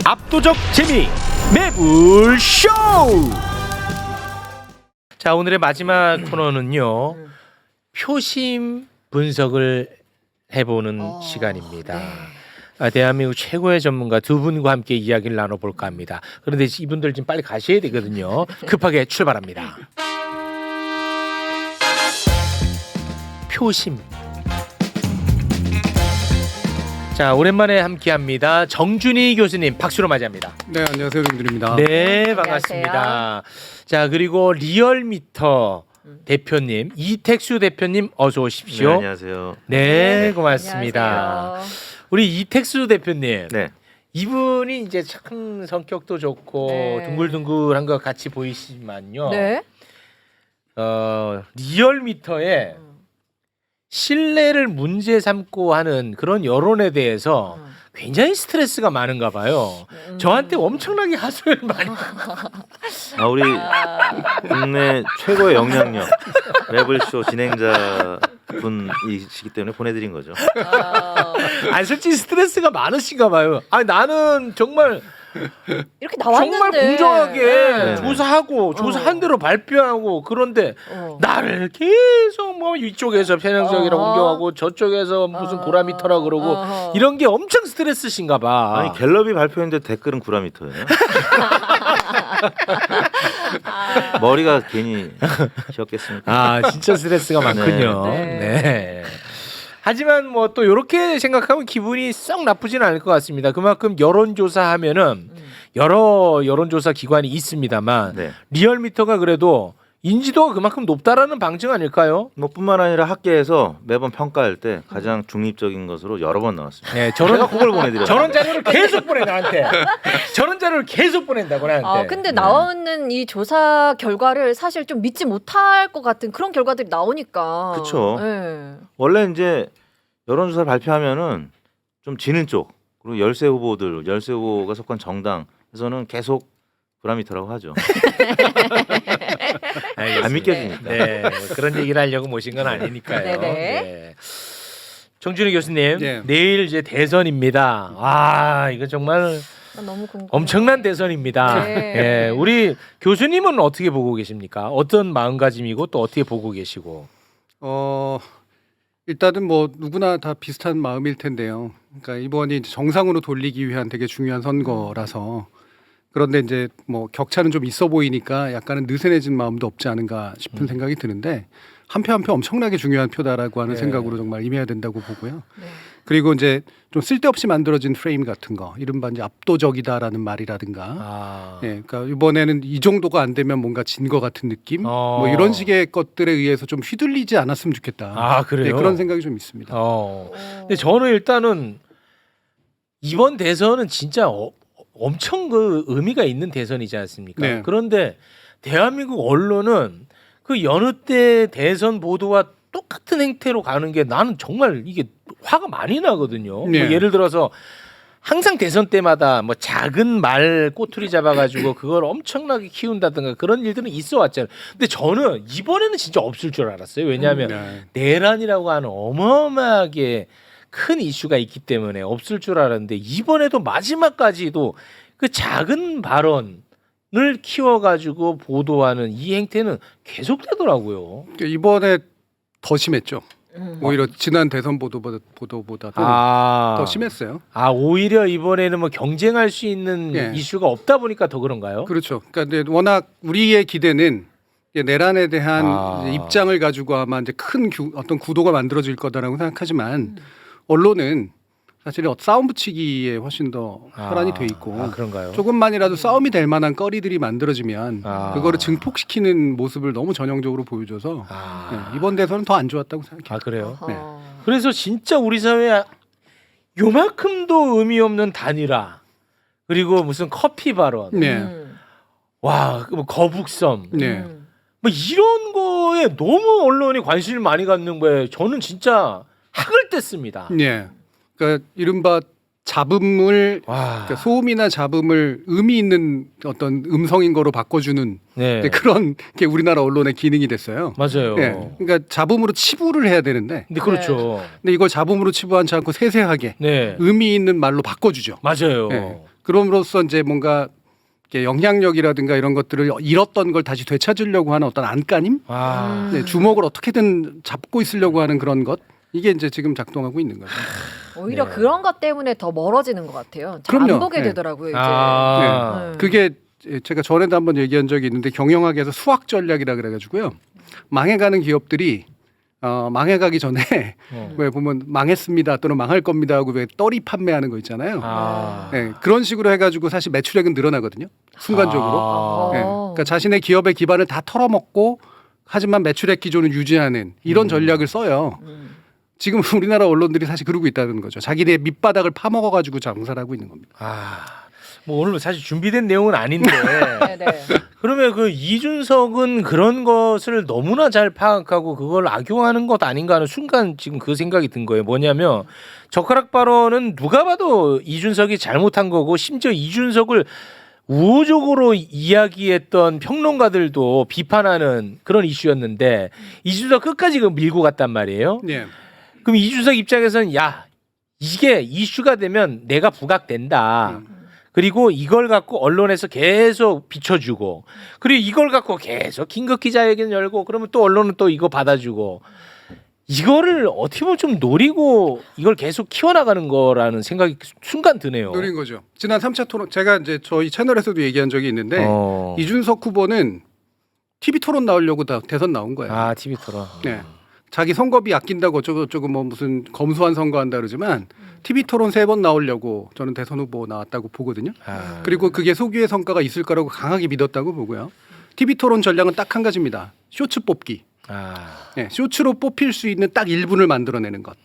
압도적 재미 매불쇼. 자, 오늘의 마지막 코너는요, 표심 분석을 해보는 시간입니다. 대한민국 최고의 전문가 두 분과 함께 이야기를 나눠볼까 합니다. 그런데 이분들 지금 빨리 가셔야 되거든요. 급하게 출발합니다. 표심. 자, 오랜만에 함께합니다. 정준희 교수님 박수로 맞이합니다. 네, 안녕하세요, 정준희입니다. 네, 반갑습니다. 자, 그리고 리얼미터 대표님 이택수 대표님 어서 오십시오. 네, 안녕하세요. 네, 고맙습니다. 안녕하세요. 우리 이택수 대표님. 네. 이분이 이제 참 성격도 좋고 네. 둥글둥글한 것 같이 보이시지만요. 네. 리얼미터에 신뢰를 문제 삼고 하는 그런 여론에 대해서 굉장히 스트레스가 많은가 봐요. 저한테 엄청나게 하소연을 많이. 우리 국내 최고의 영향력 매블쇼 진행자 분이시기 때문에 보내드린 거죠. 아니, 솔직히 스트레스가 많으신가 봐요. 아니, 나는 정말 이렇게 나왔는데 정말 공정하게 네. 조사하고 조사한 대로 발표하고, 그런데 나를 계속 뭐 이쪽에서 편향적이라고 공격하고 저쪽에서 무슨 구라미터라 그러고 이런 게 엄청 스트레스신가 봐. 아니 갤럽이 발표했는데 댓글은 구라미터예요. 머리가 괜히 휘었겠습니까? 아, 진짜 스트레스가 많군요. 네. 네. 하지만 뭐 또 이렇게 생각하면 기분이 썩 나쁘진 않을 것 같습니다. 그만큼 여론조사하면은 여러 여론조사 기관이 있습니다만 네. 리얼미터가 그래도 인지도가 그만큼 높다라는 방증 아닐까요? 뭐 뿐만 아니라 학계에서 매번 평가할 때 가장 중립적인 것으로 여러 번 나왔습니다. 네, 제가 그걸 보내드렸어요. 저런 자료를 계속 보내 나한테. 저런 자료를 계속 보낸다고 나한테. 근데 나오는 이 조사 결과를 사실 좀 믿지 못할 것 같은 그런 결과들이 나오니까. 그쵸. 네. 원래 이제 여론조사를 발표하면은 좀 지는 쪽, 그리고 열세 후보가 속한 정당에서는 계속 구라미터라고 하죠. 안 믿겨지니까. 네, 뭐 그런 얘기를 하려고 모신 건 아니니까요. 네네. 네. 정준희 교수님, 네. 내일 이제 대선입니다. 아, 이거 정말 너무 궁금해. 엄청난 대선입니다. 네. 예, 우리 교수님은 어떻게 보고 계십니까? 어떤 마음가짐이고 또 어떻게 보고 계시고? 일단은 뭐 누구나 다 비슷한 마음일 텐데요. 그러니까 이번이 이제 정상으로 돌리기 위한 되게 중요한 선거라서, 그런데 이제 뭐 격차는 좀 있어 보이니까 약간은 느슨해진 마음도 없지 않은가 싶은 생각이 드는데, 한 표 한 표 엄청나게 중요한 표다라고 하는 네. 생각으로 정말 임해야 된다고 보고요. 네. 그리고 이제 좀 쓸데없이 만들어진 프레임 같은 거, 이른바 이제 압도적이다라는 말이라든가, 아, 예, 그러니까 이번에는 이 정도가 안 되면 뭔가 진 거 같은 느낌, 뭐 이런 식의 것들에 의해서 좀 휘둘리지 않았으면 좋겠다. 아, 그래요? 네, 그런 생각이 좀 있습니다. 근데 저는 일단은 이번 대선은 진짜 엄청 그 의미가 있는 대선이지 않습니까? 네. 그런데 대한민국 언론은 그 여느 때 대선 보도와 똑같은 행태로 가는 게 나는 정말 이게 화가 많이 나거든요. 네. 뭐 예를 들어서 항상 대선 때마다 뭐 작은 말 꼬투리 잡아가지고 그걸 엄청나게 키운다든가 그런 일들은 있어 왔잖아요. 근데 저는 이번에는 진짜 없을 줄 알았어요. 왜냐하면 네. 내란이라고 하는 어마어마하게 큰 이슈가 있기 때문에 없을 줄 알았는데, 이번에도 마지막까지도 그 작은 발언을 키워가지고 보도하는 이 행태는 계속되더라고요. 그러니까 이번에 더 심했죠. 오히려 지난 대선 보도보다도 더 심했어요. 오히려 이번에는 뭐 경쟁할 수 있는 예. 이슈가 없다 보니까 더 그런가요? 그렇죠. 그러니까 근데 워낙 우리의 기대는 이제 내란에 대한 이제 입장을 가지고 아마 이제 큰 어떤 구도가 만들어질 거다라고 생각하지만, 언론은 사실 싸움 붙이기에 훨씬 더 혈안이 돼 있고, 그런가요? 조금만이라도 싸움이 될 만한 거리들이 만들어지면 그거를 증폭시키는 모습을 너무 전형적으로 보여줘서 네, 이번 대선은 더 안 좋았다고 생각해요. 그래요? 네. 그래서 진짜 우리 사회에 요만큼도 의미 없는 단일화, 그리고 무슨 커피 발언, 네. 와, 뭐 거북섬, 네. 뭐 이런 거에 너무 언론이 관심을 많이 갖는 거에 저는 진짜 학을 뗐습니다. 네. 그러니까 이른바 잡음을, 와, 그러니까 소음이나 잡음을 의미 있는 어떤 음성인 거로 바꿔주는 네, 그런 게 우리나라 언론의 기능이 됐어요. 맞아요. 네. 그러니까 잡음으로 치부를 해야 되는데, 근데 그렇죠. 근데 이걸 잡음으로 치부하지 않고 세세하게 네, 의미 있는 말로 바꿔주죠. 맞아요. 네. 그럼으로써 이제 뭔가 이렇게 영향력이라든가 이런 것들을 잃었던 걸 다시 되찾으려고 하는 어떤 안간힘, 아. 네, 주목을 어떻게든 잡고 있으려고 하는 그런 것, 이게 이제 지금 작동하고 있는 거죠. 오히려 네. 그런 것 때문에 더 멀어지는 것 같아요. 잘 그럼요. 안 보게 네. 되더라고요. 이제. 아. 네. 그게 제가 전에도 한번 얘기한 적이 있는데 경영학에서 수학 전략이라 그래가지고요. 망해가는 기업들이 망해가기 전에 왜 보면 망했습니다 또는 망할 겁니다 하고 왜 떨이 판매하는 거 있잖아요. 아. 네, 그런 식으로 해가지고 사실 매출액은 늘어나거든요. 순간적으로. 아. 네, 그러니까 자신의 기업의 기반을 다 털어먹고 하지만 매출액 기조는 유지하는 이런 전략을 써요. 지금 우리나라 언론들이 사실 그러고 있다는 거죠. 자기네 밑바닥을 파먹어가지고 장사를 하고 있는 겁니다. 아. 뭐 오늘 사실 준비된 내용은 아닌데 네네. 그러면 그 이준석은 그런 것을 너무나 잘 파악하고 그걸 악용하는 것 아닌가 하는 순간 지금 그 생각이 든 거예요. 뭐냐면 젓가락 발언은 누가 봐도 이준석이 잘못한 거고 심지어 이준석을 우호적으로 이야기했던 평론가들도 비판하는 그런 이슈였는데 이준석 끝까지 그 밀고 갔단 말이에요. 네. 그럼 이준석 입장에서는 야 이게 이슈가 되면 내가 부각된다. 그리고 이걸 갖고 언론에서 계속 비춰주고 그리고 이걸 갖고 계속 긴급 기자회견 열고 그러면 또 언론은 또 이거 받아주고 이거를 어떻게 보면 좀 노리고 이걸 계속 키워나가는 거라는 생각이 순간 드네요. 노린 거죠. 지난 3차 토론 제가 이제 저희 채널에서도 얘기한 적이 있는데 이준석 후보는 TV 토론 나오려고 다 대선 나온 거예요. 아 TV 토론. 네. 자기 선거비 아낀다고 어쩌고 뭐 무슨 검소한 선거한다 그러지만 TV 토론 3번 나오려고 저는 대선 후보 나왔다고 보거든요. 아. 그리고 그게 소규의 성과가 있을 거라고 강하게 믿었다고 보고요. TV 토론 전략은 딱 한 가지입니다. 쇼츠 뽑기. 아. 네, 쇼츠로 뽑힐 수 있는 딱 1분을 만들어내는 것.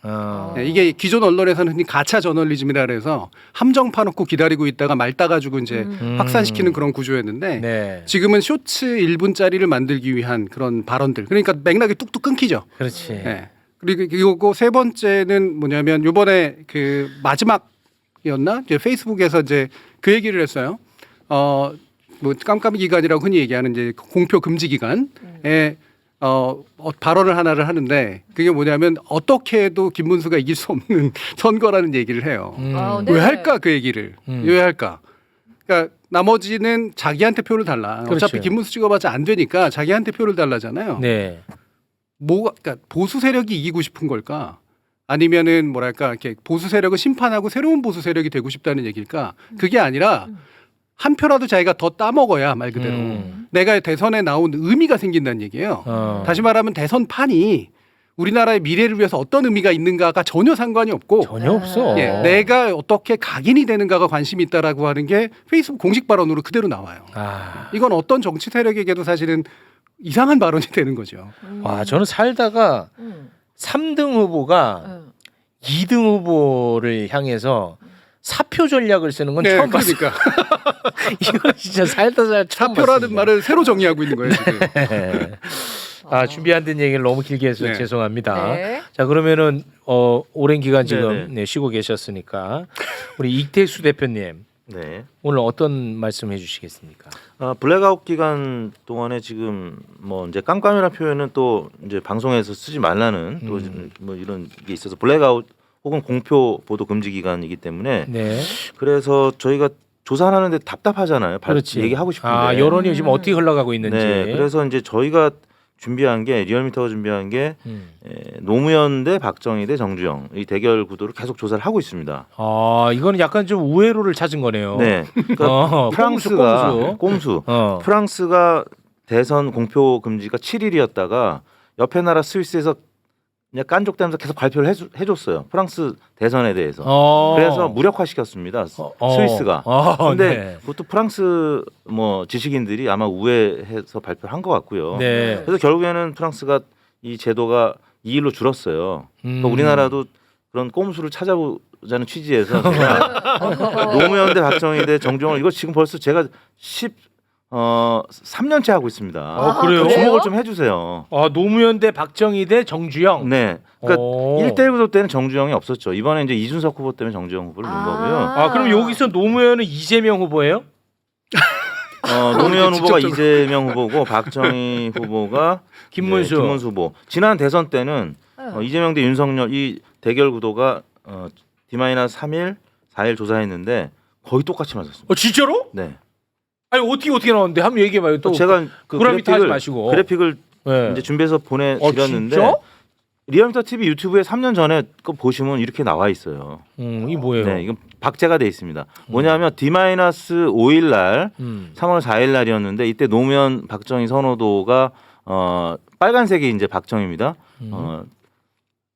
네, 이게 기존 언론에서는 흔히 가차 저널리즘이라 그래서 함정 파놓고 기다리고 있다가 말 따가지고 이제 확산시키는 그런 구조였는데 네. 지금은 쇼츠 1분짜리를 만들기 위한 그런 발언들. 그러니까 맥락이 뚝뚝 끊기죠. 그렇지. 네. 그리고 세 번째는 뭐냐면 이번에 그 마지막이었나? 이제 페이스북에서 이제 그 얘기를 했어요. 뭐 깜깜이 기간이라고 흔히 얘기하는 이제 공표 금지 기간에 발언을 하나를 하는데 그게 뭐냐면 어떻게 해도 김문수가 이길 수 없는 선거라는 얘기를 해요. 아, 왜 네. 할까 그 얘기를? 왜 할까? 그러니까 나머지는 자기한테 표를 달라. 그렇죠. 어차피 김문수 찍어봤자 안 되니까 자기한테 표를 달라잖아요. 네. 그러니까 보수 세력이 이기고 싶은 걸까? 아니면은 뭐랄까 이렇게 보수 세력을 심판하고 새로운 보수 세력이 되고 싶다는 얘기일까? 그게 아니라 한 표라도 자기가 더 따먹어야 말 그대로 내가 대선에 나온 의미가 생긴다는 얘기예요. 다시 말하면 대선판이 우리나라의 미래를 위해서 어떤 의미가 있는가가 전혀 상관이 없고 전혀 없어. 예, 내가 어떻게 각인이 되는가가 관심이 있다라고 하는 게 페이스북 공식 발언으로 그대로 나와요. 아. 이건 어떤 정치 세력에게도 사실은 이상한 발언이 되는 거죠. 와 저는 살다가 3등 후보가 2등 후보를 향해서 사표 전략을 쓰는 건 처음 봤어요. 그러니까 이거 진짜 살다 처음 사표라는 봤습니다. 말을 새로 정의하고 있는 거예요. 지금. 네. 아 준비 안 된 얘기를 너무 길게 해서 네. 죄송합니다. 네. 자 그러면은 오랜 기간 지금 네네. 네, 쉬고 계셨으니까 우리 이태수 대표님 네. 오늘 어떤 말씀 해주시겠습니까? 블랙아웃 기간 동안에 지금 뭐 이제 깜깜이라는 표현은 또 이제 방송에서 쓰지 말라는 또 뭐 이런 게 있어서 블랙아웃 혹은 공표 보도 금지 기간이기 때문에 네. 그래서 저희가 조사하는데 답답하잖아요. 그렇지. 얘기하고 싶은데. 아 여론이 지금 어떻게 흘러가고 있는지. 네. 그래서 이제 저희가 준비한 게 리얼미터가 준비한 게 노무현 대 박정희 대 정주영 이 대결 구도를 계속 조사를 하고 있습니다. 아 이거는 약간 좀 우회로를 찾은 거네요. 네. 그러니까 프랑스가 꼼수. 프랑스가 대선 공표 금지가 7일이었다가 옆에 나라 스위스에서 그냥 깐족대면서 계속 발표를 해줬어요. 프랑스 대선에 대해서. 그래서 무력화시켰습니다. 스위스가. 그런데 네. 그것도 프랑스 뭐 지식인들이 아마 우회해서 발표를 한 것 같고요. 네. 그래서 결국에는 프랑스가 이 제도가 2일로 줄었어요. 그러니까 우리나라도 그런 꼼수를 찾아보자는 취지에서 제가 노무현 대 박정희 대 정종원 이거 지금 벌써 제가 3년째 하고 있습니다. 그래요? 주목을 좀 해주세요. 노무현 대 박정희 대 정주영. 네. 그러니까 오. 1대1 구도 때는 정주영이 없었죠. 이번에 이제 이준석 후보 때문에 정주영 후보를 넣은 거고요. 그럼 여기서 노무현은 이재명 후보예요? 노무현 후보가 이재명 후보고 박정희 후보가 김문수. 김문수 후보. 지난 대선 때는 이재명 대 윤석열 이 대결 구도가 D-3일, 4일 조사했는데 거의 똑같이 맞았습니다. 진짜로? 네. 아니 어떻게 나왔는데 한번 얘기해봐요. 또 제가 그 구라미터 하지 마시고 그래픽을 네. 이제 준비해서 보내드렸는데 진짜? 리얼미터 TV 유튜브에 3년 전에 거 보시면 이렇게 나와 있어요. 이 뭐예요? 네, 이건 박제가 돼 있습니다. 뭐냐면 D-5일 날 3월 4일 날이었는데 이때 노무현 박정희 선호도가 빨간색이 이제 박정희입니다.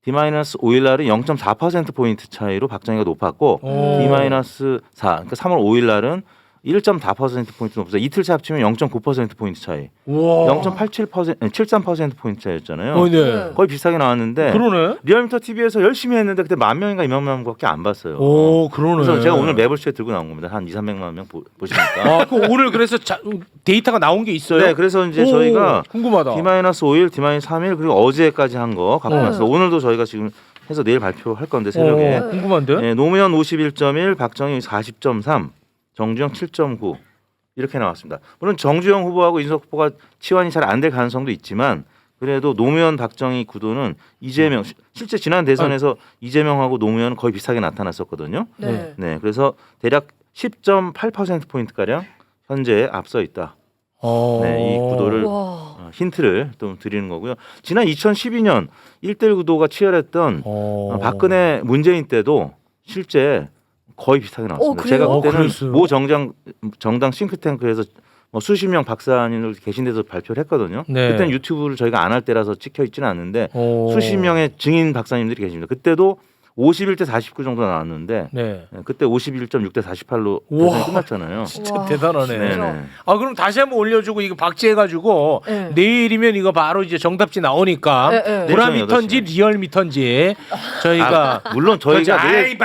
D-5일 날은 0.4% 포인트 차이로 박정희가 높았고 D-4 그러니까 3월 5일 날은 1.4% 포인트 높아서 이틀차 합치면 0.9% 포인트 차이. 우와. 0.73% 포인트 차이였잖아요. 네. 거의 비슷하게 나왔는데 그러네. 리얼미터 TV에서 열심히 했는데 그때 10,000명인가 20,000명 밖에 안 봤어요. 오, 그러네. 그래서 제가 오늘 매블쇼에 들고 나온 겁니다. 한 2,300만 명 보시니까. 그 오늘 그래서 데이터가 나온 게 있어요? 네, 그래서 이제 저희가 궁금하다. D-5일, D-3일 그리고 어제까지 한 거 갖고 왔어요. 오늘도 저희가 지금 해서 내일 발표할 건데 새벽에. 궁금한데? 네, 노무현 51.1, 박정희 40.3, 정주영 7.9 이렇게 나왔습니다. 물론 정주영 후보하고 이준석 후보가 치환이 잘 안 될 가능성도 있지만 그래도 노무현 박정희 구도는 이재명 실제 지난 대선에서 이재명하고 노무현은 거의 비슷하게 나타났었거든요. 네. 네, 그래서 대략 10.8% 포인트 가량 현재 앞서 있다. 네, 이 구도를 와. 힌트를 또 드리는 거고요. 지난 2012년 1대1 구도가 치열했던 박근혜 문재인 때도 실제 거의 비슷하게 나왔습니다. 그래요? 제가 그때는 그랬어요? 모 정당 싱크탱크에서 수십 명 박사님들 계신 데서 발표를 했거든요. 네. 그때는 유튜브를 저희가 안 할 때라서 찍혀 있지는 않는데 수십 명의 증인 박사님들이 계십니다. 그때도 51대 49 정도 나왔는데 네. 그때 51.6대 48로 우와. 대선이 끝났잖아요. 진짜 와. 대단하네. 네네. 그럼 다시 한번 올려주고 이거 박제해가지고 네. 내일이면 이거 바로 이제 정답지 나오니까 네, 네. 구라미터인지 리얼미터인지 저희가 물론 저희가 내일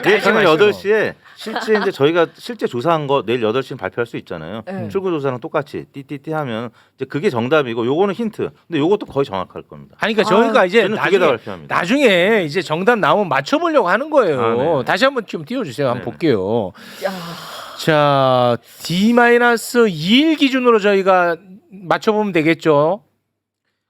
내일 저녁 8시에 실제 이제 저희가 실제 조사한 거 내일 8시에 발표할 수 있잖아요. 네. 출구 조사랑 똑같이 띠띠띠 하면 이제 그게 정답이고 요거는 힌트. 근데 요것도 거의 정확할 겁니다. 아니 그러니까 저희가 이제 저는 두 개 다 발표합니다. 나중에 이제 정답 나오면 맞춰보려고 하는 거예요. 네. 다시 한번 좀 띄워주세요. 한번 네. 볼게요. 야. 자 D-2일 기준으로 저희가 맞춰보면 되겠죠.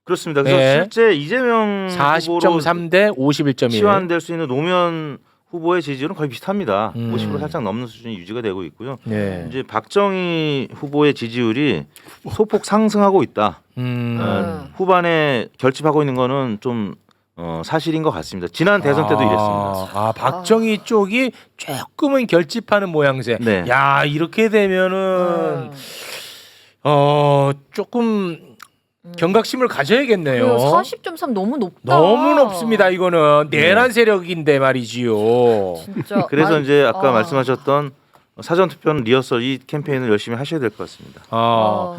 그렇습니다. 그래서 네. 실제 이재명 후보로 40.3대 51.1. 치환될 수 있는 노무현 후보의 지지율은 거의 비슷합니다. 50% 50% 살짝 넘는 수준이 유지가 되고 있고요. 네. 이제 박정희 후보의 지지율이 소폭 상승하고 있다. 후반에 결집하고 있는 거는 좀 사실인 것 같습니다. 지난 대선 때도 이랬습니다. 박정희 쪽이 조금은 결집하는 모양새. 네. 야 이렇게 되면은 조금 경각심을 가져야겠네요. 40.3 너무 높다. 너무 높습니다. 이거는 내란 세력인데 말이지요. 진짜. 그래서 이제 아까 말씀하셨던 사전 투표는 리허설 이 캠페인을 열심히 하셔야 될 것 같습니다.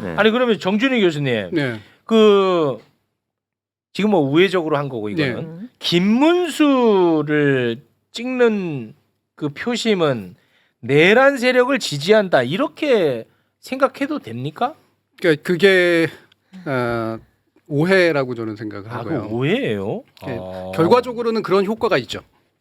네. 아니 그러면 정준희 교수님, 네. 그 지금 뭐 우회적으로 한 거고 이거는 김문수를 찍는 그 표심은 내란 세력을 지지한다 이렇게 생각해도 됩니까? 그러니까 그게 오해라고 저는 생각을 그 하고요. 오해예요. 결과적으로는 그런 효과가 있죠.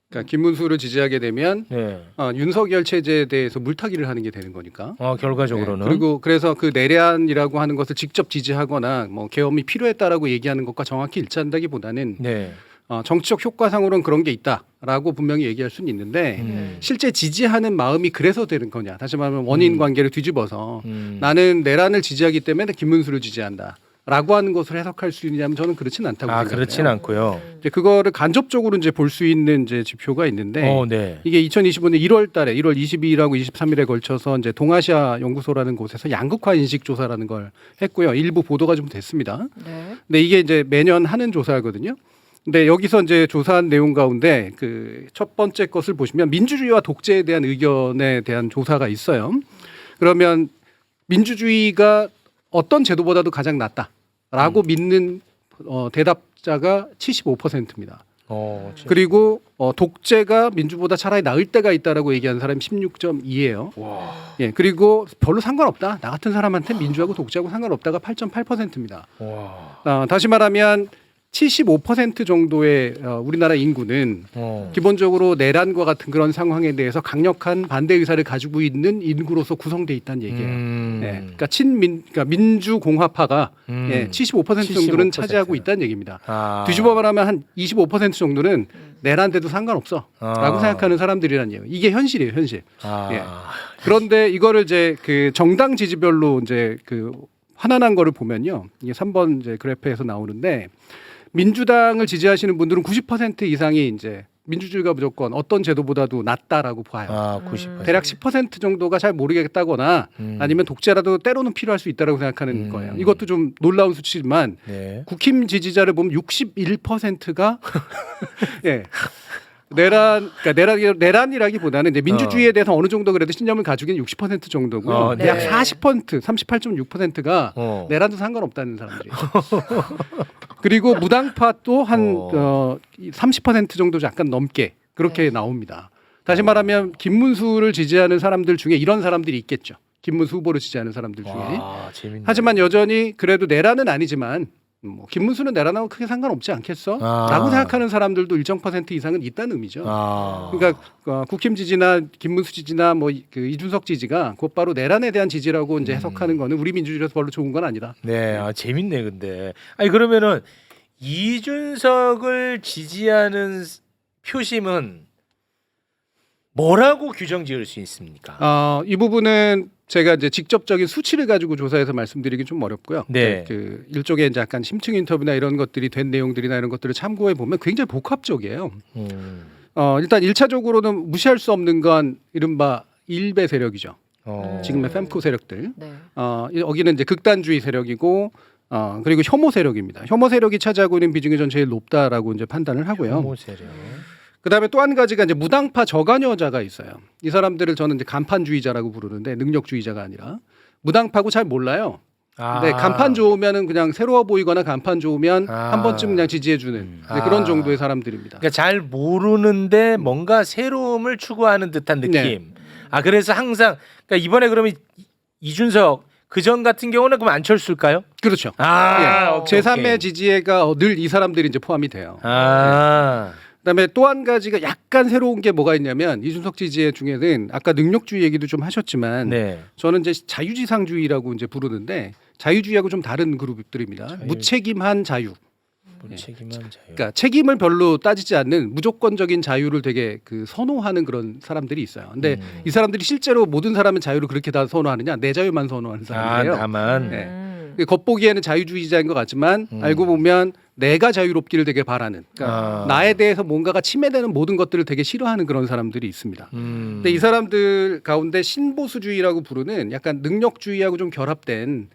그러니까 김문수를 지지하게 되면 네. 윤석열 체제에 대해서 물타기를 하는 게 되는 거니까. 결과적으로는. 네. 그리고 그래서 그 내란이라고 하는 것을 직접 지지하거나 뭐 계엄이 필요했다라고 얘기하는 것과 정확히 일치한다기보다는 네. 정치적 효과상으로는 그런 게 있다라고 분명히 얘기할 수는 있는데 실제 지지하는 마음이 그래서 되는 거냐. 다시 말하면 원인 관계를 뒤집어서 나는 내란을 지지하기 때문에 김문수를 지지한다. 라고 하는 것을 해석할 수 있냐면 저는 그렇지는 않다고 생각해요. 그렇지는 않고요. 이제 그거를 간접적으로 이제 볼 수 있는 이제 지표가 있는데 네. 이게 2025년 1월달에 1월 22일하고 23일에 걸쳐서 이제 동아시아 연구소라는 곳에서 양극화 인식 조사라는 걸 했고요. 일부 보도가 좀 됐습니다. 네. 근데 이게 이제 매년 하는 조사거든요. 근데 여기서 이제 조사한 내용 가운데 그 첫 번째 것을 보시면 민주주의와 독재에 대한 의견에 대한 조사가 있어요. 그러면 민주주의가 어떤 제도보다도 가장 낫다라고 믿는 대답자가 75%입니다. 그리고 독재가 민주보다 차라리 나을 때가 있다라고 얘기하는 사람이 16.2예요. 예, 그리고 별로 상관없다. 나 같은 사람한테 민주하고 독재하고 상관없다가 8.8%입니다. 다시 말하면 75% 정도의 우리나라 인구는 기본적으로 내란과 같은 그런 상황에 대해서 강력한 반대 의사를 가지고 있는 인구로서 구성돼 있다는 얘기예요. 그러니까 그러니까 민주공화파가 75% 정도는 75%. 차지하고 있다는 얘기입니다. 뒤집어 말하면 한 25% 정도는 내란돼도 상관없어라고 생각하는 사람들이란 얘기예요. 이게 현실이에요, 현실. 예. 그런데 이거를 이제 그 정당 지지별로 이제 그 환원한 거를 보면요, 이게 3번 이제 그래프에서 나오는데. 민주당을 지지하시는 분들은 90% 이상이 이제 민주주의가 무조건 어떤 제도보다도 낫다라고 봐요. 90%. 대략 10% 정도가 잘 모르겠다거나 아니면 독재라도 때로는 필요할 수 있다라고 생각하는 거예요. 이것도 좀 놀라운 수치지만 네. 국힘 지지자를 보면 61%가 예. 내란이라기보다는 이제 민주주의에 대해서 어느 정도 그래도 신념을 가지고 있는 60% 정도고요. 네. 약 40%, 38.6%가 내란도 상관없다는 사람들이에요. 그리고 무당파 또 한 30% 정도 약간 넘게 그렇게 나옵니다. 다시 말하면 김문수를 지지하는 사람들 중에 이런 사람들이 있겠죠. 김문수 후보를 지지하는 사람들 중에. 재밌네. 하지만 여전히 그래도 내란은 아니지만 뭐 김문수는 내란하고 크게 상관없지 않겠어? 라고 생각하는 사람들도 일정 퍼센트 이상은 있다는 의미죠. 그러니까 국힘 지지나 김문수 지지나 뭐 그 이준석 지지가 곧바로 내란에 대한 지지라고 이제 해석하는 거는 우리 민주주의에서 별로 좋은 건 아니다. 네, 재밌네 근데. 아니 그러면은 이준석을 지지하는 표심은 뭐라고 규정 지을 수 있습니까? 이 부분은 제가 이제 직접적인 수치를 가지고 조사해서 말씀드리기 좀 어렵고요. 네. 그 일종의 이제 약간 심층 인터뷰나 이런 것들이 된 내용들이나 이런 것들을 참고해 보면 굉장히 복합적이에요. 일단 1차적으로는 무시할 수 없는 건 이른바 일베 세력이죠. 지금의 fem코 세력들. 네. 여기는 이제 극단주의 세력이고 그리고 혐오 세력입니다. 혐오 세력이 차지하고 있는 비중이 전 제일 높다라고 이제 판단을 하고요. 혐오 세력. 그다음에 또 한 가지가 이제 무당파 저간여자가 있어요. 이 사람들을 저는 이제 간판주의자라고 부르는데 능력주의자가 아니라 무당파고 잘 몰라요. 네, 간판 좋으면은 그냥 새로워 보이거나 간판 좋으면 한 번쯤 그냥 지지해주는 그런 정도의 사람들입니다. 그러니까 잘 모르는데 뭔가 새로움을 추구하는 듯한 느낌. 네. 그래서 항상 그러니까 이번에 그러면 이준석 그전 같은 경우는 그럼 안철수일까요? 그렇죠. 오케이, 제3의 지지회가 늘 이 사람들이 이제 포함이 돼요. 그다음에 또 한 가지가 약간 새로운 게 뭐가 있냐면 이준석 지지회 중에는 아까 능력주의 얘기도 좀 하셨지만 저는 이제 자유지상주의라고 이제 부르는데 자유주의하고 좀 다른 그룹들입니다. 무책임한 자유. 무책임한 자유. 그러니까 책임을 별로 따지지 않는 무조건적인 자유를 되게 그 선호하는 그런 사람들이 있어요. 근데 이 사람들이 실제로 모든 사람의 자유를 그렇게 다 선호하느냐? 내 자유만 선호하는 사람들이에요. 나만. 네. 겉보기에는 자유주의자인 것 같지만 알고 보면 내가 자유롭기를 되게 바라는, 그러니까 나에 대해서 뭔가가 침해되는 모든 것들을 되게 싫어하는 그런 사람들이 있습니다. 근데 이 사람들 가운데 신보수주의라고 부르는 약간 능력주의하고 좀 결합된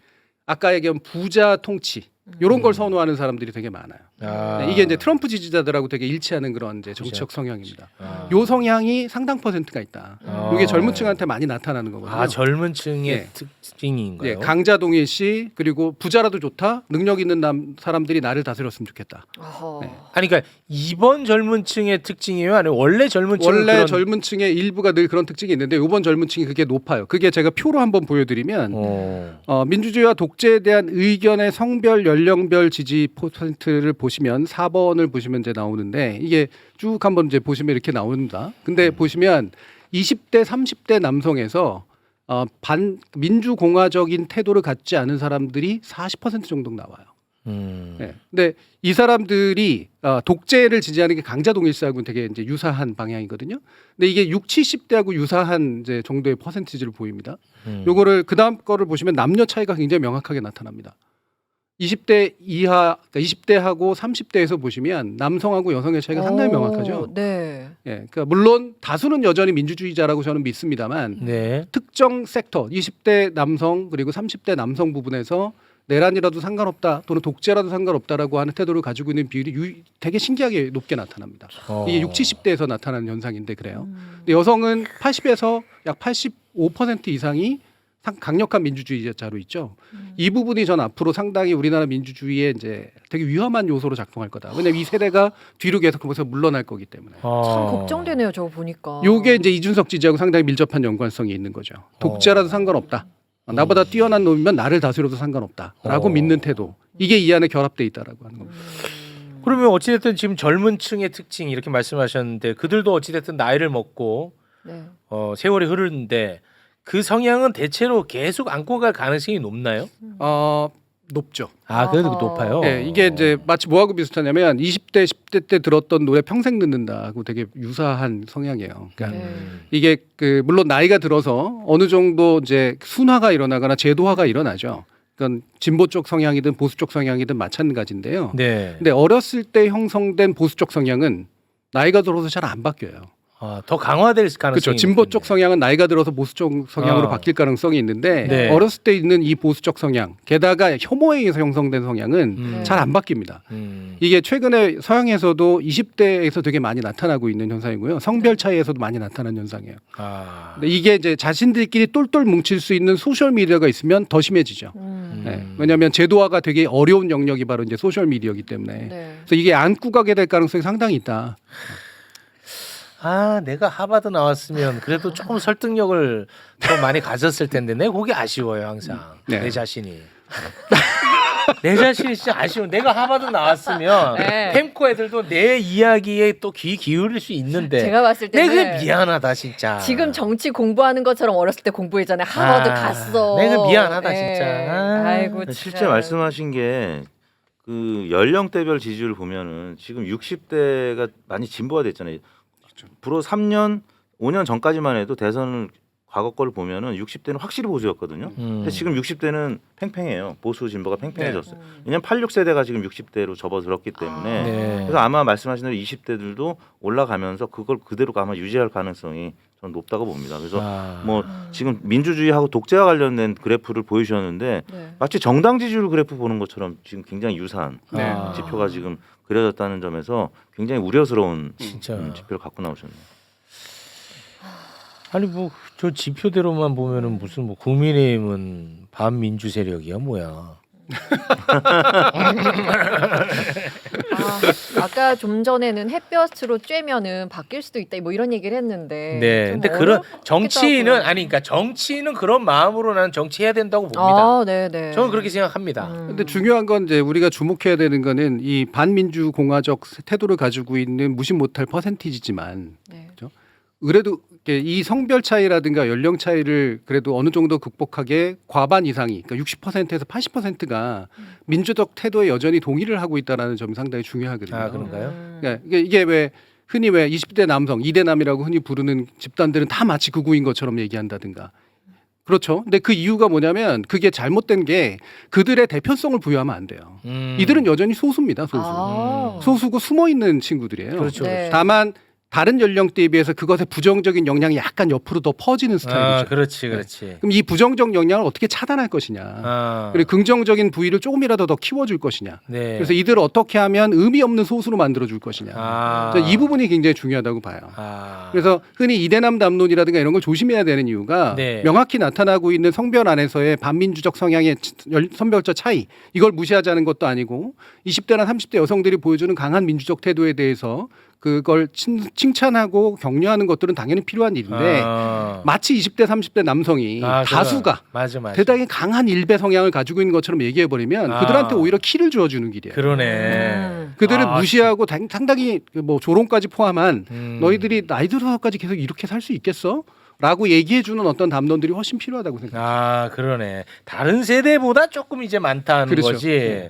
아까 얘기한 부자 통치 이런 걸 선호하는 사람들이 되게 많아요. 네, 이게 이제 트럼프 지지자들하고 되게 일치하는 그런 이제 정치적 성향입니다. 요 성향이 상당 퍼센트가 있다. 이게 젊은 층한테 많이 나타나는 거거든요. 젊은 층의 특징인가요? 네, 강자동일 씨 그리고 부자라도 좋다. 능력 있는 사람들이 나를 다스렸으면 좋겠다. 네. 아니 그러니까 이번 젊은 층의 특징이에요? 아니면 원래 젊은 층은 원래 젊은 층의 일부가 늘 그런 특징이 있는데 이번 젊은 층이 그게 높아요. 그게 제가 표로 한번 보여드리면 민주주의와 독재에 대한 의견의 성별 연령별 지지 퍼센트를 보시면 4번을 보시면 이제 나오는데 이게 쭉 한번 이제 보시면 이렇게 나옵니다. 근데 보시면 20대 30대 남성에서 반민주공화적인 태도를 갖지 않은 사람들이 40% 정도 나와요. 네. 근데 이 사람들이 독재를 지지하는 게 강자동일시하고는 되게 이제 유사한 방향이거든요. 근데 이게 60, 70대하고 유사한 이제 정도의 퍼센티지를 보입니다. 요거를 그다음 거를 보시면 남녀 차이가 굉장히 명확하게 나타납니다. 20대 이하, 그러니까 20대하고 30대에서 보시면 남성하고 여성의 차이가 상당히 명확하죠. 네. 예, 그러니까 물론 다수는 여전히 민주주의자라고 저는 믿습니다만 특정 섹터, 20대 남성 그리고 30대 남성 부분에서 내란이라도 상관없다 또는 독재라도 상관없다라고 하는 태도를 가지고 있는 비율이 되게 신기하게 높게 나타납니다. 이게 60, 70대에서 나타나는 현상인데 그래요. 근데 여성은 80에서 약 85% 이상이 강력한 민주주의자로 있죠. 이 부분이 전 앞으로 상당히 우리나라 민주주의에 이제 되게 위험한 요소로 작동할 거다. 왜냐면 이 세대가 뒤로 계속 거기서 물러날 거기 때문에. 참 걱정되네요. 저거 보니까. 요게 이제 이준석 지지하고 상당히 밀접한 연관성이 있는 거죠. 독재라도 상관없다. 나보다 뛰어난 놈이면 나를 다스려도 상관없다라고 믿는 태도. 이게 이 안에 결합돼 있다라고 하는 겁니다. 그러면 어찌됐든 지금 젊은 층의 특징 이렇게 말씀하셨는데 그들도 어찌됐든 나이를 먹고 네. 세월이 흐르는데 그 성향은 대체로 계속 안고 갈 가능성이 높나요? 높죠. 아, 그래도 아하. 높아요. 네, 이게 이제 마치 뭐하고 비슷하냐면 20대, 10대 때 들었던 노래 평생 듣는다고 되게 유사한 성향이에요. 그러니까 네. 이게 그 물론 나이가 들어서 어느 정도 이제 순화가 일어나거나 제도화가 일어나죠. 그건 진보 쪽 성향이든 보수 쪽 성향이든 마찬가지인데요. 네. 근데 어렸을 때 형성된 보수 쪽 성향은 나이가 들어서 잘 안 바뀌어요. 더 강화될 가능성이 그렇죠. 진보 높겠네요. 쪽 성향은 나이가 들어서 보수 쪽 성향으로 바뀔 가능성이 있는데 네. 어렸을 때 있는 이 보수 쪽 성향, 게다가 혐오에 의해서 형성된 성향은 음. 잘 안 바뀝니다. 음. 이게 최근에 서양에서도 20대에서 되게 많이 나타나고 있는 현상이고요. 성별 차이에서도 많이 나타나는 현상이에요. 아. 근데 이게 이제 자신들끼리 똘똘 뭉칠 수 있는 소셜 미디어가 있으면 더 심해지죠. 네. 왜냐하면 제도화가 되게 어려운 영역이 바로 이제 소셜 미디어이기 때문에. 네. 그래서 이게 안고 가게 될 가능성이 상당히 있다. 아, 내가 하버드 나왔으면 그래도 조금 설득력을 더 많이 가졌을 텐데 내 그게 아쉬워요 항상. 네. 내 자신이. 내 자신이 진짜 아쉬워. 내가 하버드 나왔으면 네. 펜코 애들도 내 이야기에 또 귀 기울일 수 있는데 제가 봤을 때는 내가 미안하다 진짜. 지금 정치 공부하는 것처럼 어렸을 때 공부했잖아요. 하버드 갔어. 내가 미안하다 네. 진짜. 아이고 진짜. 실제 말씀하신 게 그 연령대별 지지율 보면은 지금 60대가 많이 진보가 됐잖아요. 불어 3년, 5년 전까지만 해도 대선을 과거 거를 보면은 60대는 확실히 보수였거든요. 근데 지금 60대는 팽팽해요. 보수 진보가 팽팽해졌어요. 왜냐면 86세대가 지금 60대로 접어들었기 때문에. 네. 그래서 아마 말씀하신 대로 20대들도 올라가면서 그걸 그대로 아마 유지할 가능성이 저는 높다고 봅니다. 그래서 뭐 지금 민주주의하고 독재와 관련된 그래프를 보여주셨는데 네. 마치 정당 지지율 그래프 보는 것처럼 지금 굉장히 유사한 네. 지표가 지금 그려졌다는 점에서 굉장히 우려스러운 진짜. 지표를 갖고 나오셨네요. 아니 뭐 저 지표대로만 보면은 무슨 뭐 국민의힘은 반민주 세력이야 뭐야. 아까 좀 전에는 햇볕으로 쬐면은 바뀔 수도 있다. 뭐 이런 얘기를 했는데. 네. 좀 근데 그런 어려울 것 정치인은 같기도 아니 그러니까 정치인은 그런 마음으로 나는 정치해야 된다고 봅니다. 아, 네, 네. 저는 그렇게 생각합니다. 근데 중요한 건 이제 우리가 주목해야 되는 거는 이 반민주 공화적 태도를 가지고 있는 무시 못할 퍼센티지지만 네. 그래도 이렇게 이 성별 차이라든가 연령 차이를 그래도 어느 정도 극복하게 과반 이상이 그러니까 60%에서 80%가 민주적 태도에 여전히 동의를 하고 있다라는 점이 상당히 중요하거든요. 아 그런가요? 그러니까 이게 왜 흔히 왜 20대 남성, 2대남이라고 흔히 부르는 집단들은 다 마치 극우인 것처럼 얘기한다든가. 그렇죠. 근데 그 이유가 뭐냐면 그게 잘못된 게 그들의 대표성을 부여하면 안 돼요. 이들은 여전히 소수입니다. 소수. 소수고 숨어 있는 친구들이에요. 그렇죠. 네. 그렇죠. 다만 다른 연령대에 비해서 그것의 부정적인 영향이 약간 옆으로 더 퍼지는 스타일이죠. 아, 그렇지, 그렇지. 그럼 이 부정적 영향을 어떻게 차단할 것이냐. 아, 그리고 긍정적인 부위를 조금이라도 더 키워줄 것이냐. 네. 그래서 이들을 어떻게 하면 의미 없는 소수로 만들어줄 것이냐. 아, 그래서 이 부분이 굉장히 중요하다고 봐요. 아, 그래서 흔히 이대남 담론이라든가 이런 걸 조심해야 되는 이유가 네. 명확히 나타나고 있는 성별 안에서의 반민주적 성향의 선별적 차이 이걸 무시하자는 것도 아니고 20대나 30대 여성들이 보여주는 강한 민주적 태도에 대해서 그걸 칭찬하고 격려하는 것들은 당연히 필요한 일인데 아, 마치 20대 30대 남성이 아, 다수가 맞아, 맞아. 대단히 강한 일배 성향을 가지고 있는 것처럼 얘기해버리면 아. 그들한테 오히려 키를 주어주는 길이에요. 그러네. 그들을 아, 무시하고 상당히 뭐 조롱까지 포함한 음. 너희들이 나이 들어서까지 계속 이렇게 살 수 있겠어? 라고 얘기해주는 어떤 담론들이 훨씬 필요하다고 생각해요. 아, 그러네. 다른 세대보다 조금 이제 많다는 그렇죠. 거지. 네.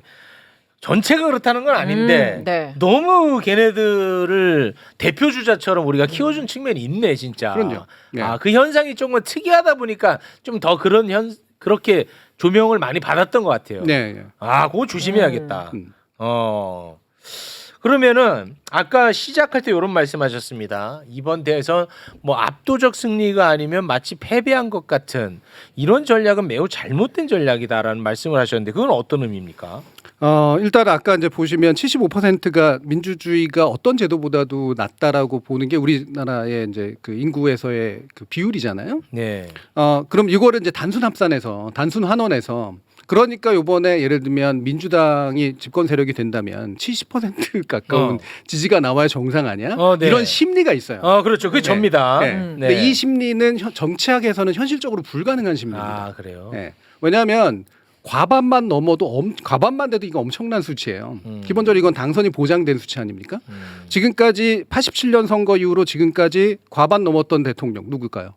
전체가 그렇다는 건 아닌데 네. 너무 걔네들을 대표 주자처럼 우리가 키워준 측면이 있네 진짜. 그럼요. 네. 아, 그 현상이 조금 특이하다 보니까 좀 더 그렇게 조명을 많이 받았던 것 같아요. 네. 네. 아, 그거 조심해야겠다. 음. 그러면은 아까 시작할 때 이런 말씀하셨습니다. 이번 대선 뭐 압도적 승리가 아니면 마치 패배한 것 같은 이런 전략은 매우 잘못된 전략이다라는 말씀을 하셨는데 그건 어떤 의미입니까? 일단 아까 이제 보시면 75%가 민주주의가 어떤 제도보다도 낫다라고 보는 게 우리나라의 이제 그 인구에서의 그 비율이잖아요. 네. 그럼 이거를 이제 단순 합산해서 단순 환원해서 그러니까 이번에 예를 들면 민주당이 집권 세력이 된다면 70% 가까운 지지가 나와야 정상 아니야? 네. 이런 심리가 있어요. 그렇죠. 그게 접니다. 네. 네. 근데 이 심리는 정치학에서는 현실적으로 불가능한 심리입니다. 아, 그래요. 네. 왜냐하면 과반만 넘어도 과반만 돼도 이거 엄청난 수치예요. 기본적으로 이건 당선이 보장된 수치 아닙니까? 지금까지 87년 선거 이후로 지금까지 과반 넘었던 대통령 누굴까요?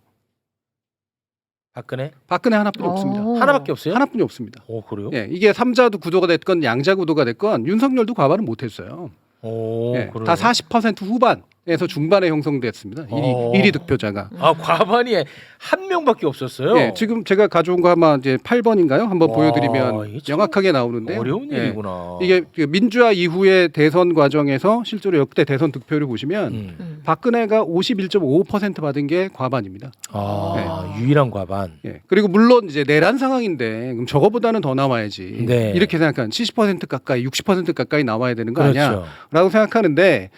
박근혜? 박근혜 하나뿐이 없습니다. 하나밖에 없어요? 하나뿐이 없습니다. 오, 그래요? 예, 이게 삼자도 구도가 됐건 양자 구도가 됐건 윤석열도 과반은 못했어요. 오, 예, 그래요? 다 40% 후반에서 중반에 형성됐습니다. 1위 득표자가. 아, 과반이 한 명밖에 없었어요. 예, 지금 제가 가져온 거 아마 이제 8번인가요? 한번 와, 보여드리면 이게 참 명확하게 나오는데 어려운 일이구나. 이게 그 민주화 이후의 대선 과정에서 실제로 역대 대선 득표를 보시면 박근혜가 51.55% 받은 게 과반입니다. 아, 유일한 과반. 예. 그리고 물론 이제 내란 상황인데 그럼 저거보다는 더 나와야지. 네. 이렇게 생각하는 70% 가까이, 60% 가까이 나와야 되는 거 그렇죠. 아니야?라고 생각하는데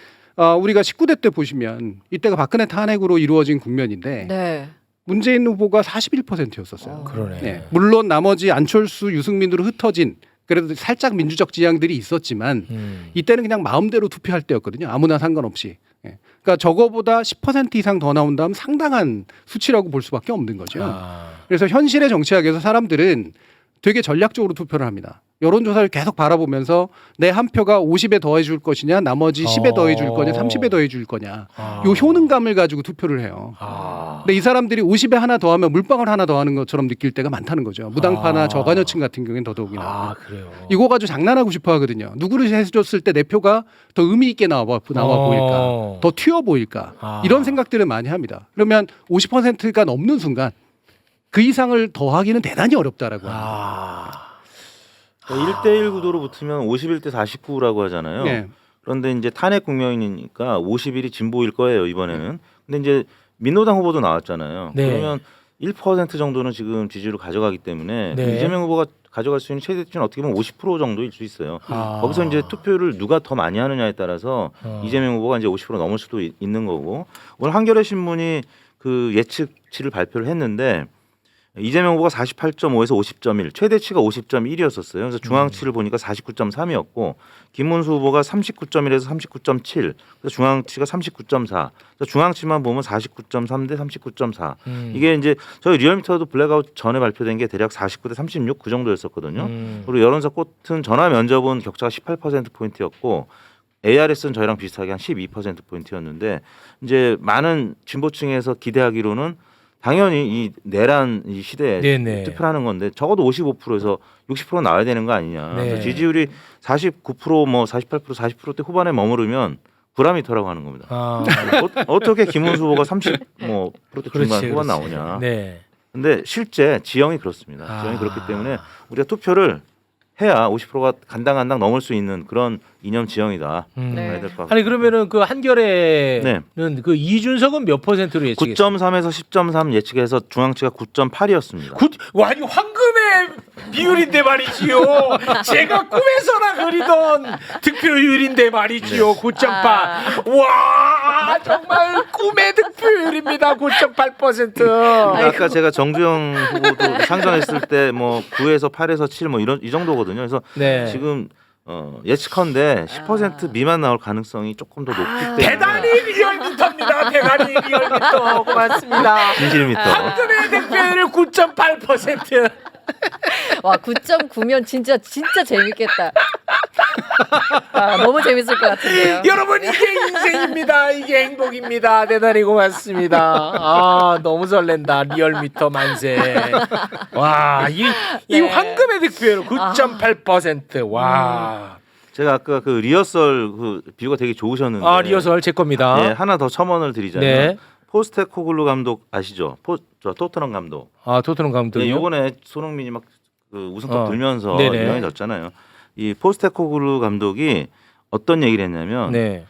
우리가 19대 때 보시면 이때가 박근혜 탄핵으로 이루어진 국면인데 네. 문재인 후보가 41%였었어요. 그러네. 예. 물론 나머지 안철수, 유승민으로 흩어진 그래도 살짝 민주적 지향들이 있었지만 이때는 그냥 마음대로 투표할 때였거든요. 아무나 상관없이. 예. 그러니까 저거보다 10% 이상 더 나온다면 상당한 수치라고 볼 수밖에 없는 거죠. 아. 그래서 현실의 정치학에서 사람들은 되게 전략적으로 투표를 합니다. 여론조사를 계속 바라보면서 내 한 표가 50에 더해 줄 것이냐, 나머지 10에 더해 줄 거냐, 30에 더해 줄 거냐. 요 효능감을 가지고 투표를 해요. 근데 이 사람들이 50에 하나 더하면 물방울 하나 더하는 것처럼 느낄 때가 많다는 거죠. 무당파나 저간여층 같은 경우에는 더더욱이나. 아, 그래요. 이거 가지고 장난하고 싶어 하거든요. 누구를 해줬을 때 내 표가 더 의미 있게 나와 보일까, 더 튀어 보일까, 이런 생각들을 많이 합니다. 그러면 50%가 넘는 순간 그 이상을 더하기는 대단히 어렵다라고 합니다. 1대1 구도로 붙으면 51대 49라고 하잖아요. 네. 그런데 이제 탄핵 국면이니까 51이 진보일 거예요, 이번에는. 근데 이제 민노당 후보도 나왔잖아요. 네. 그러면 1% 정도는 지금 지지율을 가져가기 때문에 네. 이재명 후보가 가져갈 수 있는 최대치는 어떻게 보면 50% 정도일 수 있어요. 아. 거기서 이제 투표를 누가 더 많이 하느냐에 따라서 이재명 후보가 이제 50% 넘을 수도 있는 거고. 오늘 한겨레 신문이 그 예측치를 발표를 했는데 이재명 후보가 48.5에서 50.1, 최대치가 50.1이었었어요. 그래서 중앙치를 보니까 49.3이었고 김문수 후보가 39.1에서 39.7, 그래서 중앙치가 39.4. 그래서 중앙치만 보면 49.3 대 39.4. 이게 이제 저희 리얼미터도 블랙아웃 전에 발표된 게 대략 49대 36 그 정도였었거든요. 그리고 여론사 꽃은 전화 면접은 격차가 18% 포인트였고 ARS는 저희랑 비슷하게 한 12% 포인트였는데 이제 많은 진보층에서 기대하기로는 당연히 이 내란 이 시대에 네네. 투표를 하는 건데 적어도 55%에서 60% 나와야 되는 거 아니냐. 네. 그래서 지지율이 49% 뭐 48% 40%대 후반에 머무르면 불암이터라고 하는 겁니다. 어떻게 김문수 후보가 30% 중반 후반 나오냐. 네. 근데 실제 지형이 그렇습니다. 지형이 그렇기 때문에 우리가 투표를 해야 50%가 간당간당 넘을 수 있는 그런 이념 지형이다. 네. 봐야 될것 같고. 아니 그러면은 그 한겨레는 네. 그 이준석은 몇 %로 예측했어요? 9.3에서 10.3 예측해서 중앙치가 9.8이었습니다. 아니 황금의 비율인데 말이지요. 제가 꿈에서나 그리던 득표율인데 말이지요. 9.8. 와 정말 꿈의 득표율입니다. 9.8%. 아까 제가 정주영 후보도 상정했을 때 뭐 9에서 8에서 7 뭐 이런 이 정도거든요. 그래서 네. 지금 예측컨대 10% 미만 나올 가능성이 조금 더 높기 때문에 대단히 리얼미터입니다. 대단히 리얼미터. 고맙습니다. 진실미터. 황금의 득표율을 9.8%. 와 9.9면 진짜 재밌겠다. 너무 재밌을 것 같은데요. 여러분 이게 인생입니다. 이게 행복입니다. 대단히 고맙습니다. 아 너무 설렌다. 리얼미터 만세. 와이 네. 황금의 득표율 9.8%. 와. 제가 아까 그 리허설 그 비유가 되게 좋으셨는데 리허설 제 겁니다. 네, 하나 더 첨언을 드리자면 네. 포스테코글루 감독 아시죠? 저 토트넘 감독. 토트넘 감독이요. 네, 이번에 손흥민이 막 그 우승컵 들면서 네네. 유명해졌잖아요. 이 포스테코글루 감독이 어떤 얘기를 했냐면 네.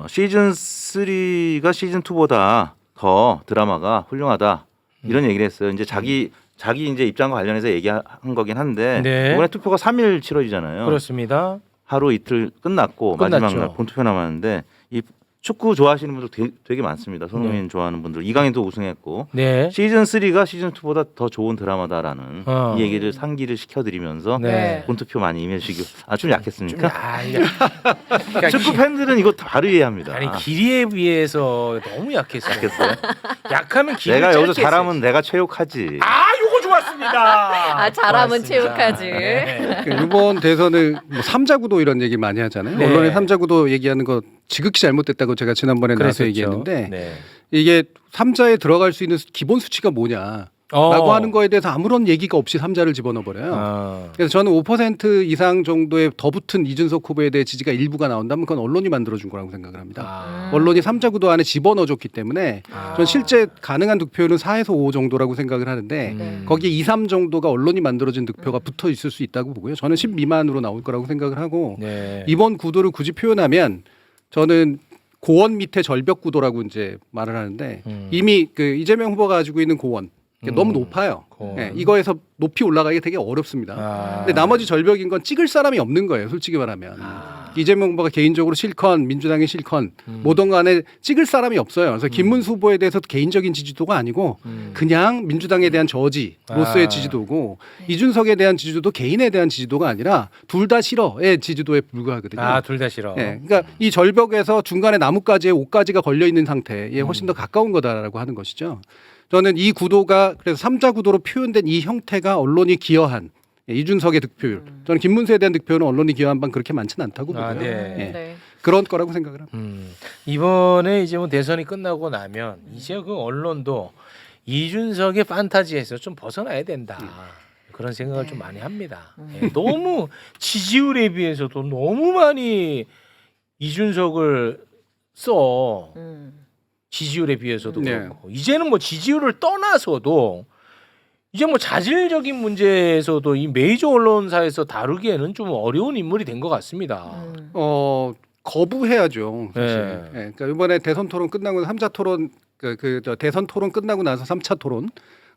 시즌 3가 시즌 2보다 더 드라마가 훌륭하다 이런 얘기를 했어요. 이제 자기 이제 입장과 관련해서 얘기한 거긴 한데 네. 이번에 투표가 3일 치러지잖아요. 그렇습니다. 하루 이틀 끝났고 끝났죠. 마지막 날 본투표 남았는데 이 축구 좋아하시는 분들 되게 많습니다. 손흥민 좋아하는 분들. 이강인도 우승했고 네. 시즌 3가 시즌 2보다 더 좋은 드라마다라는 이 얘기를 상기를 시켜드리면서 네. 본투표 많이 임해주시기. 좀 약했습니까? 그러니까 축구 팬들은 이거 바로 이해합니다. 아니 길이에 비해서 너무 약했어요. 약했어요? 약하면 길이 내가 여기서 짧게 잘하면 했어요. 내가 최욕하지. 요거 좋았습니다. 아, 잘하면 고맙습니다. 체육하지. 네. 이번 대선을 뭐 삼자구도 이런 얘기 많이 하잖아요. 네. 언론에 삼자구도 얘기하는 거 지극히 잘못됐다고 제가 지난번에 나와서 그랬었죠. 얘기했는데 네. 이게 삼자에 들어갈 수 있는 기본 수치가 뭐냐. 라고 하는 거에 대해서 아무런 얘기가 없이 삼자를 집어넣어 버려요. 그래서 저는 5% 이상 정도의 더 붙은 이준석 후보에 대해 지지가 일부가 나온다면 그건 언론이 만들어준 거라고 생각을 합니다. 언론이 삼자구도 안에 집어넣어줬기 때문에 전 실제 가능한 득표율은 4에서 5 정도라고 생각을 하는데 네. 거기에 2, 3 정도가 언론이 만들어진 득표가 붙어 있을 수 있다고 보고요. 저는 10 미만으로 나올 거라고 생각을 하고 네. 이번 구도를 굳이 표현하면 저는 고원 밑에 절벽 구도라고 이제 말을 하는데 이미 그 이재명 후보가 가지고 있는 고원 너무 높아요. 네, 이거에서 높이 올라가기 되게 어렵습니다. 근데 나머지 절벽인 건 찍을 사람이 없는 거예요. 솔직히 말하면. 이재명 후보가 개인적으로 실컨 민주당이 실컨 뭐든 간에 찍을 사람이 없어요. 그래서 김문수 후보에 대해서 개인적인 지지도가 아니고 그냥 민주당에 대한 저지로서의 지지도고 이준석에 대한 지지도도 개인에 대한 지지도가 아니라 둘 다 싫어의 지지도에 불과하거든요. 둘 다 싫어. 네, 그러니까 이 절벽에서 중간에 나뭇가지에 옷가지가 걸려 있는 상태에 훨씬 더 가까운 거다라고 하는 것이죠. 저는 이 구도가 그래서 삼자 구도로 표현된 이 형태가 언론이 기여한 이준석의 득표율. 저는 김문수에 대한 득표율은 언론이 기여한 반 그렇게 많지는 않다고 보고요. 네. 예. 네. 그런 거라고 생각을 합니다. 이번에 이제 뭐 대선이 끝나고 나면 이제 그 언론도 이준석의 판타지에서 좀 벗어나야 된다. 그런 생각을 좀 많이 합니다. 예, 너무 지지율에 비해서도 너무 많이 이준석을 써. 지지율에 비해서도 네. 그렇고 이제는 뭐 지지율을 떠나서도 이제 뭐 자질적인 문제에서도 이 메이저 언론사에서 다루기에는 좀 어려운 인물이 된 것 같습니다. 거부해야죠. 사실. 네. 예, 그러니까 이번에 대선 토론 끝나고 3차 토론 저 대선 토론 끝나고 나서 3차 토론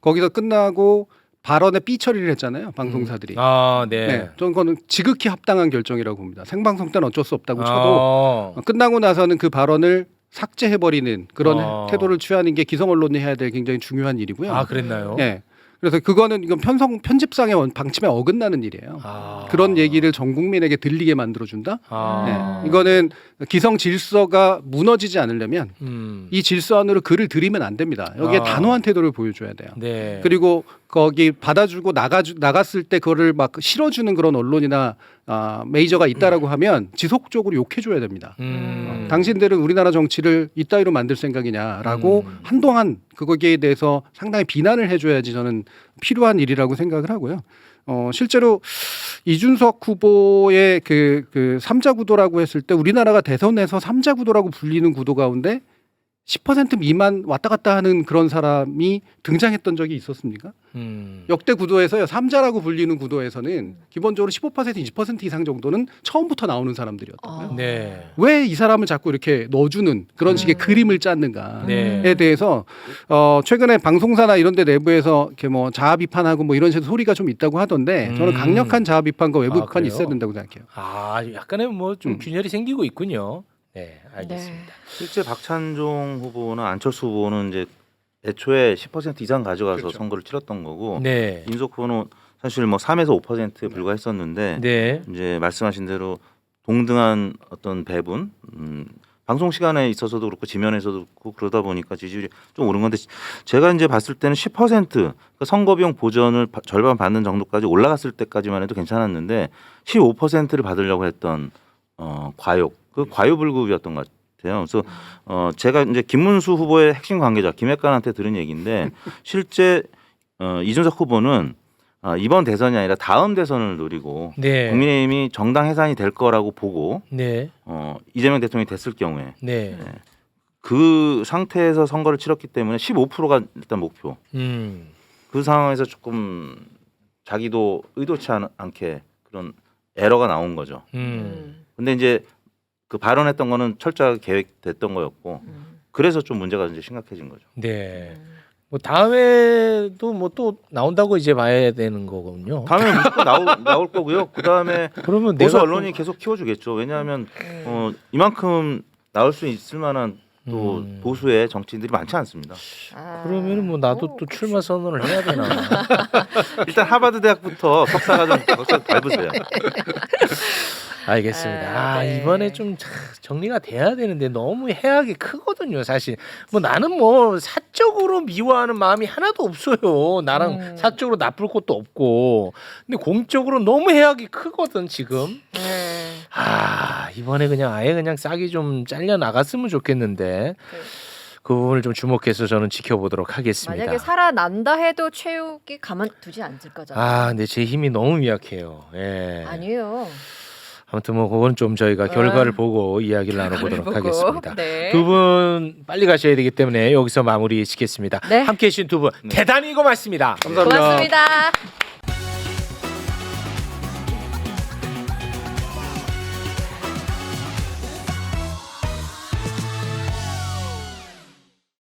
거기서 끝나고 발언에 삐 처리를 했잖아요. 방송사들이. 네. 네, 저는 그거는 지극히 합당한 결정이라고 봅니다. 생방송 때는 어쩔 수 없다고 쳐도 끝나고 나서는 그 발언을 삭제해버리는 그런 태도를 취하는 게 기성 언론이 해야 될 굉장히 중요한 일이고요. 그랬나요? 네. 그래서 그거는 이건 편집상의 방침에 어긋나는 일이에요. 그런 얘기를 전 국민에게 들리게 만들어준다. 네. 이거는 기성 질서가 무너지지 않으려면 이 질서 안으로 글을 들이면 안 됩니다. 여기에 단호한 태도를 보여줘야 돼요. 네. 그리고 거기 받아주고 나갔을 때 그거를 막 실어주는 그런 언론이나 메이저가 있다라고 하면 지속적으로 욕해줘야 됩니다. 당신들은 우리나라 정치를 이따위로 만들 생각이냐라고 한동안 그거기에 대해서 상당히 비난을 해줘야지 저는 필요한 일이라고 생각을 하고요. 실제로 이준석 후보의 그 삼자 구도라고 했을 때 우리나라가 대선에서 삼자 구도라고 불리는 구도 가운데 10% 미만 왔다 갔다 하는 그런 사람이 등장했던 적이 있었습니까? 역대 구도에서요. 삼자라고 불리는 구도에서는 기본적으로 15% 20% 이상 정도는 처음부터 나오는 사람들이었다고요. 네. 왜 이 사람을 자꾸 이렇게 넣어주는 그런 식의 그림을 짰는가에 네. 대해서 최근에 방송사나 이런 데 내부에서 이렇게 뭐 자아 비판하고 뭐 이런 식의 소리가 좀 있다고 하던데 저는 강력한 자아 비판과 외부 비판이 그래요? 있어야 된다고 생각해요. 약간의 뭐 좀 균열이 생기고 있군요. 네, 알겠습니다. 실제 박찬종 후보나 안철수 후보는 이제 애초에 10% 이상 가져가서 그렇죠. 선거를 치렀던 거고 네. 이준석 후보는 사실 뭐 3에서 5%에 불과했었는데 네. 이제 말씀하신 대로 동등한 어떤 배분 방송 시간에 있어서도 그렇고 지면에서도 그렇고 그러다 보니까 지지율이 좀 오른 건데 제가 이제 봤을 때는 10% 그러니까 선거 비용 보전을 절반 받는 정도까지 올라갔을 때까지만 해도 괜찮았는데 15%를 받으려고 했던 과욕 그 과유불급이었던 것 같아요. 그래서 제가 이제 김문수 후보의 핵심 관계자 김핵관한테 들은 얘기인데 실제 이준석 후보는 이번 대선이 아니라 다음 대선을 노리고 네. 국민의힘이 정당 해산이 될 거라고 보고 네. 이재명 대통령이 됐을 경우에 네. 그 상태에서 선거를 치렀기 때문에 15%가 일단 목표. 그 상황에서 조금 자기도 의도치 않게 그런 에러가 나온 거죠. 근데 이제 그 발언했던 거는 철저하게 계획됐던 거였고 그래서 좀 문제가 이제 심각해진 거죠. 네. 뭐 다음에도 뭐 또 나온다고 이제 봐야 되는 거군요. 다음에 무조건 나올 거고요. 그 다음에 그러면 보수 내가 언론이 계속 키워주겠죠. 왜냐하면 이만큼 나올 수 있을 만한 또 보수의 정치인들이 많지 않습니다. 그러면은 뭐 나도 또 출마 선언을 해야 되나? 일단 하버드 대학부터 석사 과정 밟으세요. 알겠습니다. 네. 이번에 좀 정리가 돼야 되는데 너무 해악이 크거든요. 사실 뭐 나는 뭐 사적으로 미워하는 마음이 하나도 없어요. 나랑 사적으로 나쁠 것도 없고, 근데 공적으로 너무 해악이 크거든 지금. 네. 이번에 그냥 아예 그냥 싹이 좀 잘려 나갔으면 좋겠는데 그 부분을 좀 주목해서 저는 지켜보도록 하겠습니다. 만약에 살아난다 해도 최욱이 가만두지 않을 거잖아요. 근데 제 힘이 너무 미약해요. 예. 아니에요. 아무튼 뭐 그건 좀 저희가 결과를 보고 이야기를 나눠보도록 보고. 하겠습니다. 네. 두 분 빨리 가셔야 되기 때문에 여기서 마무리 짓겠습니다. 네. 함께해 주신 두 분 대단히 고맙습니다. 감사합니다. 고맙습니다.